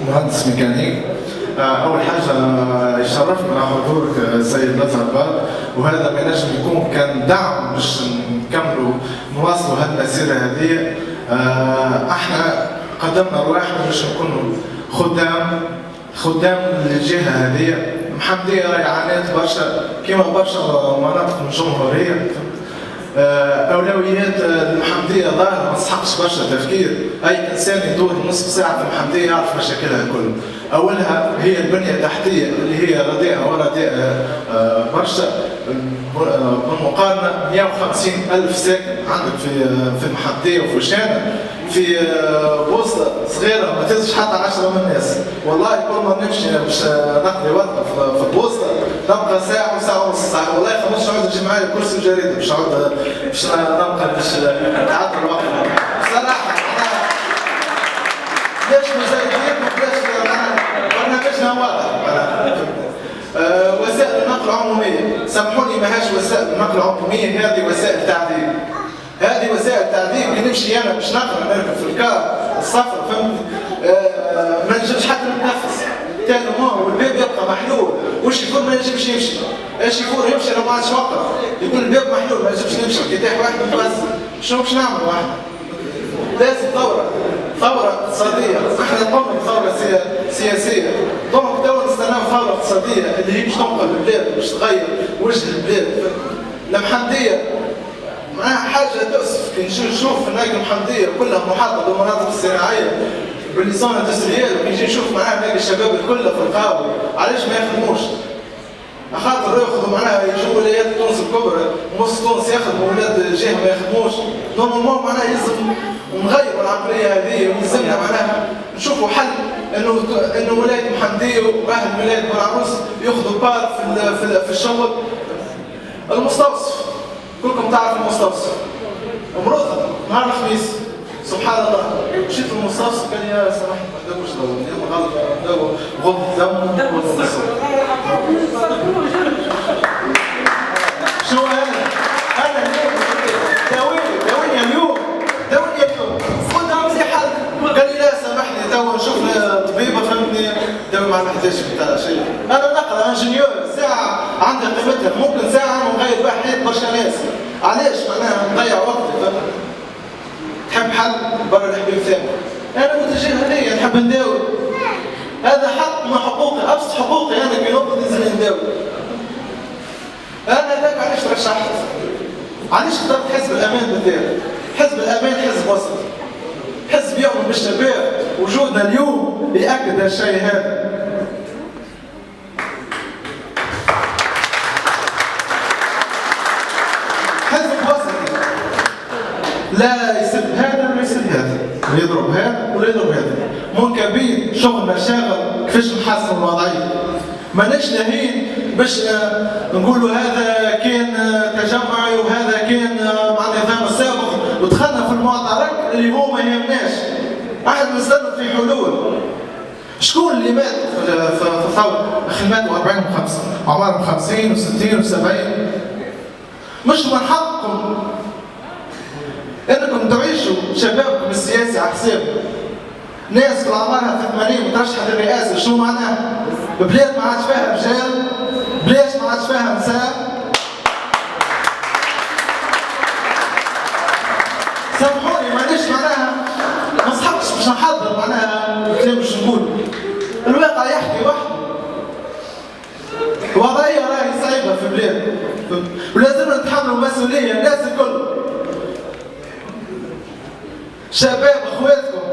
مهندس ميكانيك. أول حاجة يشرفنا حضورك السيد الأزهر، وهذا ما ينجم يكون كان دعم باش نكملوا نواصلوا هذه المسيرة هذه. احنا قدمنا رواحنا باش نكونوا خدام للجهة هذه. محمدية راهي عانت برشا كيما برشا مناطق من الجمهورية. أولويات المحمدية ظاهرة ما تسحقش برشا تفكير. أي إنسان يدور نصف ساعة في المحمدية يعرف مشاكلها الكل. أولها هي البنية التحتية اللي هي رديئة ورديئة برشا. بالمقارنة 150,000 ساكن عندك في المحمدية وفي وشانة، في بوسطة صغيرة ما تزش حتى 10 من الناس. والله كل ما نمشي باش نقضي وقت في البوسطة نبقى ساعة وساعة ونص. والله 15 عود تجي معايا كرسي وجريدة باش نبقى باش نتعدى الوقت. بصراحة ليش مزايدين برنامجنا واضح. وسائل النقل العمومية، سامحوني ماهاش وسائل النقل العمومية، هذه وسائل تعذيب. هذه وسائل تعذيب. كي نمشي أنا باش نركب في الكار الصفر فهمت، ما نجمش حتى نتنفس. تالمون والباب يبقى محلول والشيفور ما ينجمش يمشي. الشيفور يمشي لو ما عادش وقت، يقول الباب محلول ما ينجمش يمشي. كي تاح واحد متوسع شنو باش نعمل واحد؟ لازم ثورة اقتصادية. احنا قمنا بثورة سياسية، دونك توا نستناو ثورة اقتصادية اللي هي باش تنقل البلاد باش تغير وجه البلاد. المحمدية معناها حاجة تؤسف كي نشوف هناك المحمدية كلها محاطة بالمناطق الصناعية بالليسون اندستريال، وكي نجي نشوف معاها هناك الشباب الكل في القهوة علاش ما يخدموش؟ خاطر ياخذوا معناها يجوا ولايات تونس الكبرى ونص تونس يخدموا ولاد الجهة ما يخدموش. نورمالمون معناها يلزم نغيروا العقلية هذه ولازمنا معناها نشوفوا حل انه ولاية محمدية واهل ولاية بلعروس ياخذوا بار في الشغل. المستوصف كلكم تعرفوا المستوصف مرضى نهار الخميس سبحان الله مشيت للمستوصف قال لي يا سامحني ما تدوش غلط دم شو انا اليوم داويني اليوم خذها مزي حل. قال لي لا سامحني توا نشوف طبيبه فهمتني داوي ما نحتاجش بتاع شيء. انا نقرا انجنيور ساعه عندها قيمتها، ممكن ساعه نغير بها حياه برشا ناس. علاش معناها نضيع وقتي؟ تحب حل برا الحبيب ثاني. انا متجه ليا نحب نداوي، هذا حق من حقوقي، ابسط حقوقي. انا كي نوقف ننزل نداوي. انا ذاك علاش ترشحت؟ علاش اخترت حزب الامان بالذات؟ حزب الامان حزب وسط، حزب يؤمن بالشباب. وجودنا اليوم يأكد هالشيء هذا. حزب وسطي لا يسب هذا ولا يسب هذا، ولا يضرب هذا ولا يضرب هذا. منكبين شغل مشاغل كيفاش نحسن الوضعيه. ماناش لاهين باش نقولوا هذا كان تجمعي وهذا كان مع النظام السابق ودخلنا في المعترك اللي هو ما يهمناش. احد نستنى في حلول. شكون اللي مات في الثوره؟ اخي ماتوا 40 و50 عمرهم 50 و60 و70. مش من حقكم انكم تعيشوا شبابكم السياسي على حساب ناس في اعمارها في 80 مترشحه للرئاسه. شنو معناها؟ بلاد ما عادش فيها رجال، بلاد ما عادش فيها نساء. سامحوني مانيش معناها ما نصحبش باش نحضر معناها الكلام باش نقول. الواقع يحكي وحده. الوضعيه راهي صعيبه في البلاد ولازمنا نتحملوا المسؤوليه الناس الكل. شباب اخواتكم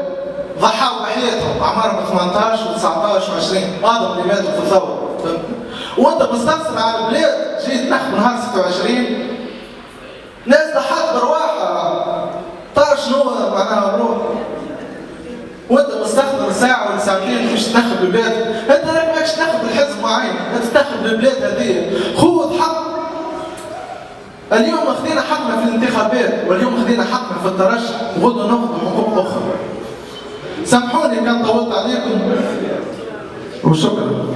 ضحوا بحياتهم اعمارهم 18 و19 و20 اعظم اللي ماتوا في الثوره. وانت مستقسم على البلاد جيت تنخب نهار 26 ناس ضحت برواحها. تعرف شنو معناها الروح؟ وانت مستخدم ساعه ولا ساعتين باش تنخب البلاد. انت راك ماكش تنخب الحزب معين، انت تنخب البلاد هذه. خذ حق. اليوم خذينا حقنا في الانتخابات واليوم خذينا حقنا في الترشح وغدنا ناخذ حقوق اخرى. سامحوني كان طولت عليكم وشكرا.